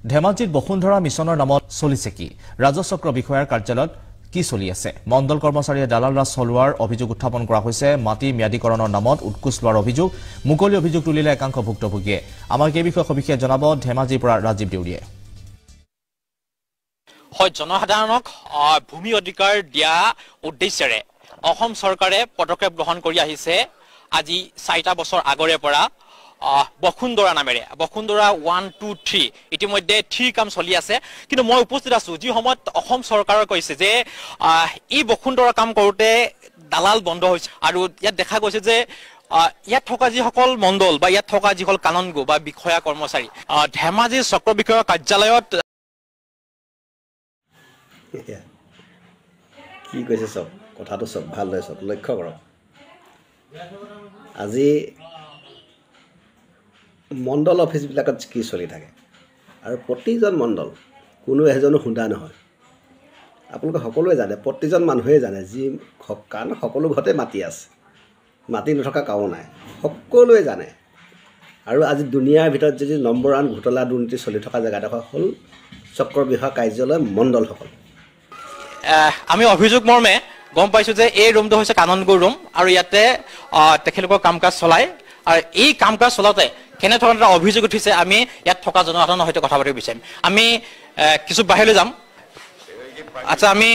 ধেমাজিত বসুন্ধৰা মিছনৰ নামত চলিছে কি ৰাজচক্ৰ বিষয়াৰ কাৰ্যালয়ত কি চলি আছে মণ্ডল কৰ্মচাৰীয়ে দালাল ৰাজ চলোৱাৰ অভিযোগ উত্থাপন কৰা হৈছে মাটি ম্যাদীকৰণৰ নামত উৎকোচ লোৱাৰ অভিযোগ মুকলি অভিযোগ তুলিলে একাংশ ভুক্তভোগীয়ে আমাৰ এই বিষয়ে সবিশেষ জনাব ধেমাজিৰ পৰা ৰাজীৱ দেউৰীয়ে হয় জনসাধাৰণক ভূমি অধিকাৰ দিয়া উদ্দেশ্যেৰে অসম চৰকাৰে পদক্ষেপ গ্ৰহণ কৰি আহিছে আজি 4টা বছৰ আগৰে পৰা বসুন্ধৰা নামেৰে বসুন্ধৰা 1 2 3 ইতিমধ্যে 3 কাম চলি আছে কিন্তু মই উপস্থিত আছো যি সময়ত অসম চৰকাৰে কৈছে যে এই বসুন্ধৰা কাম কৰোতে দালাল বন্ধ হৈছে আৰু ইয়াত দেখা গৈছে যে ইয়াত থকা যিসকল মণ্ডল বা ইয়াত থকা যিসকল কাননগো বা বিষয়া কৰ্মচাৰী ধেমাজি চক্ৰ বিষয়া কাৰ্যালয়ত কি কৈছে সব কথাটো সব ভাল লৈ সব লক্ষ্য কৰক আজি মণ্ডল অফিচবিলাকত কি চলি থাকে আৰু প্ৰতিজন মণ্ডল কোনো এজনো হুণ্ডা নহয় আপোনালোকে সকলোৱে জানে প্ৰতিজন মানুহে জানে যি কাৰণ সকলো ঘৰতে মাটি আছে মাটি নথকা কাও নাই সকলোৱে জানে আৰু আজি দুনিয়াৰ ভিতৰত যদি নম্বৰ 1 ঘোটলা দুৰ্নীতি চলি থকা জেগাডোখৰ হ'ল চক্ৰ বিষয়া কাৰ্যালয় মণ্ডলসকল আমি অভিযোগ মৰ্মে গম পাইছো যে এই ৰুমটো হৈছে কাননগো ৰুম আৰু ইয়াতে তেখেতলোকৰ কাম কাজ চলাই আৰু এই কাম কাজ চলাতে কেনে ধৰণৰ অভিযোগ উঠিছে আমি ইয়াত থকা জনসাধাৰণৰ সৈতে কথা পাতিব বিচাৰিম আমি কিছু বাহিৰলৈ যাম আচ্ছা আমি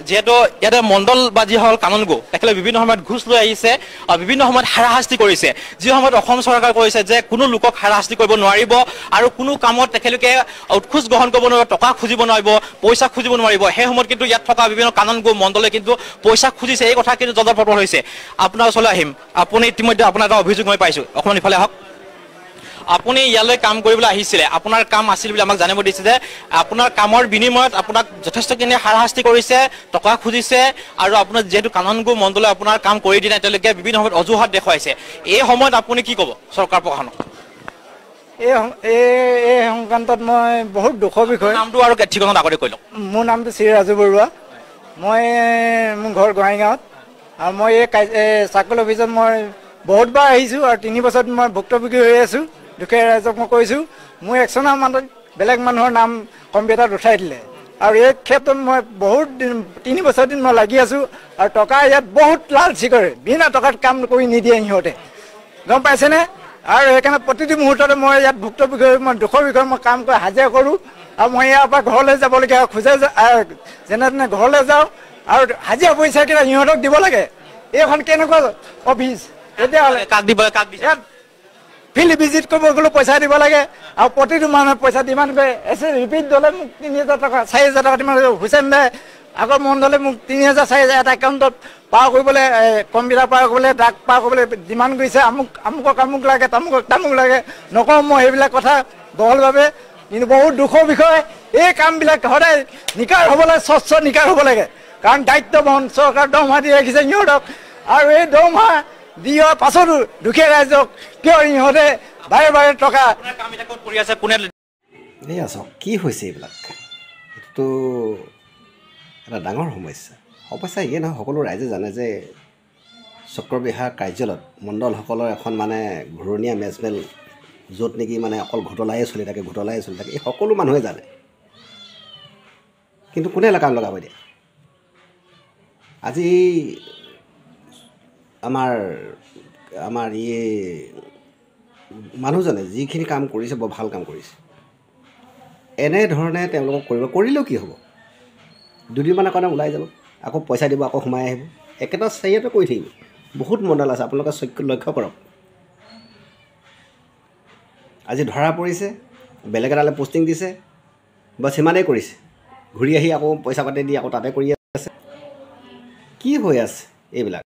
যেহেতু ইয়াতে মণ্ডল বা যি হল কাননগো তেখেতে বিভিন্ন সময়ত ঘুষ লৈ আহিছে আৰু বিভিন্ন সময়ত হাৰাশাস্তি কৰিছে যি সময়ত অসম চৰকাৰ কৈছে যে কোনো লোকক হাৰাশাস্তি কৰিব নোৱাৰিব আৰু কোনো কামত তেখেতলোকে উৎখোজ গ্ৰহণ কৰিব নোৱাৰিব টকা খুজিব নোৱাৰিব পইচা খুজিব নোৱাৰিব সেই সময়ত কিন্তু ইয়াত থকা বিভিন্ন কাননগো মণ্ডলে কিন্তু পইচা খুজিছে এই কথা কিন্তু জলপত্ৰ হৈছে আপোনাৰ ওচৰলৈ আহিম আপুনি ইতিমধ্যে আপোনাৰ এটা অভিযোগ মই পাইছো অকণমান ইফালে আহক আপুনি ইয়ালৈ কাম কৰিবলৈ আহিছিলে আপোনাৰ কাম আছিল বুলি আমাক জানিব দিছে যে আপোনাৰ কামৰ বিনিময়ত আপোনাক যথেষ্টখিনি হাৰাশাস্তি কৰিছে টকা খুজিছে আৰু আপোনাৰ যেহেতু কাননগো মণ্ডলে আপোনাৰ কাম কৰি দিলে তেওঁলোকে বিভিন্ন সময়ত অজুহাত দেখুৱাইছে এই সময়ত আপুনি কি ক'ব চৰকাৰ প্ৰশাসনক এই সংক্ৰান্তত মই বহুত দুখৰ বিষয় নামটো আৰু ঠিকনাত আগতে কৈ লওক মোৰ নামটো শ্ৰী ৰাজু বৰুৱা মই মোৰ ঘৰ গোহাঁইগাঁৱত আৰু মই এই চাৰ্কল অফিচত মই বহুতবাৰ আহিছোঁ আৰু 3 বছৰত মই ভুক্তভোগী হৈ আছোঁ দুখীয়া ৰাইজক মই কৈছোঁ মোৰ একচনৰ মানুহ বেলেগ মানুহৰ নাম কম্পিউটাৰত উঠাই দিলে আৰু এই ক্ষেত্ৰত মই বহুত দিন 3 বছৰ দিন মই লাগি আছোঁ আৰু টকা ইয়াত বহুত লালচি কৰে বিনা টকাত কাম কৰি নিদিয়ে সিহঁতে গম পাইছেনে আৰু সেইকাৰণে প্ৰতিটো মুহূৰ্ততে মই ইয়াত ভুক্তভোগী হৈ মই দুখৰ বিষয়ে মই কাম কৰি হাজিৰা কৰোঁ আৰু মই ইয়াৰ পৰা ঘৰলৈ যাবলগীয়া খোজে যেনে তেনে ঘৰলৈ যাওঁ আৰু হাজিৰা পইচাকেইটা সিহঁতক দিব লাগে এইখন কেনেকুৱা অফিচ তেতিয়াহ'লে কাক দিব কাক দিছে ফিল্ড ভিজিট কৰিব গ'লেও পইচা দিব লাগে আৰু প্ৰতিটো মানুহে পইচা ডিমাণ্ড কৰে এছে ৰিপিট দলে মোক 3000 টকা 4000 টকা ডিমাণ্ড কৰে হুছেইন দে আগৰ মণ্ডলে মোক 3000 4000 এটা একাউণ্টত পাৰ কৰিবলৈ কম্পিউটাৰ পাৰ কৰিবলৈ ডাক পাৰ কৰিবলৈ ডিমাণ্ড কৰিছে আমুক লাগে তামুক লাগে নকওঁ মই সেইবিলাক কথা বহলভাৱে কিন্তু বহুত দুখৰ বিষয় এই কামবিলাক সদায় নিকাৰ হ'ব লাগে স্বচ্ছ নিকাৰ হ'ব লাগে কাৰণ দায়িত্ববান চৰকাৰ দৰমহা দি ৰাখিছে সিহঁতক আৰু এই দৰমহা দিয়াৰ পাছতো দুখীয়া ৰাইজক কিয় ইহঁতে বাৰে বাৰে টকা এই আছ কি হৈছে এইবিলাক এইটোতো এটা ডাঙৰ সমস্যা ইয়ে নহয় সকলো ৰাইজে জানে যে চক্ৰ বিষয়া কাৰ্যালয়ত মণ্ডলসকলৰ এখন মানে ঘূৰণীয়া মেজমেল য'ত নেকি মানে অকল ঘোটলাই চলি থাকে এই সকলো মানুহে জানে কিন্তু কোনে কাম লগাব দিয়ে আজি আমাৰ ইয়ে মানুহজনে যিখিনি কাম কৰিছে বৰ ভাল কাম কৰিছে এনেধৰণে তেওঁলোকক কৰিলেও কি হ'ব দুদিনমানৰ কাৰণে ওলাই যাব আকৌ পইচা দিব আকৌ সোমাই আহিব একেটা চাৰিয়াতে কৰি থাকিব বহুত মণ্ডল আছে আপোনালোকে লক্ষ্য কৰক আজি ধৰা পৰিছে বেলেগ এটালৈ পষ্টিং দিছে বা সিমানেই কৰিছে ঘূৰি আহি আকৌ পইচা পাতি দি আকৌ তাতে কৰি আছে কি হৈ আছে এইবিলাক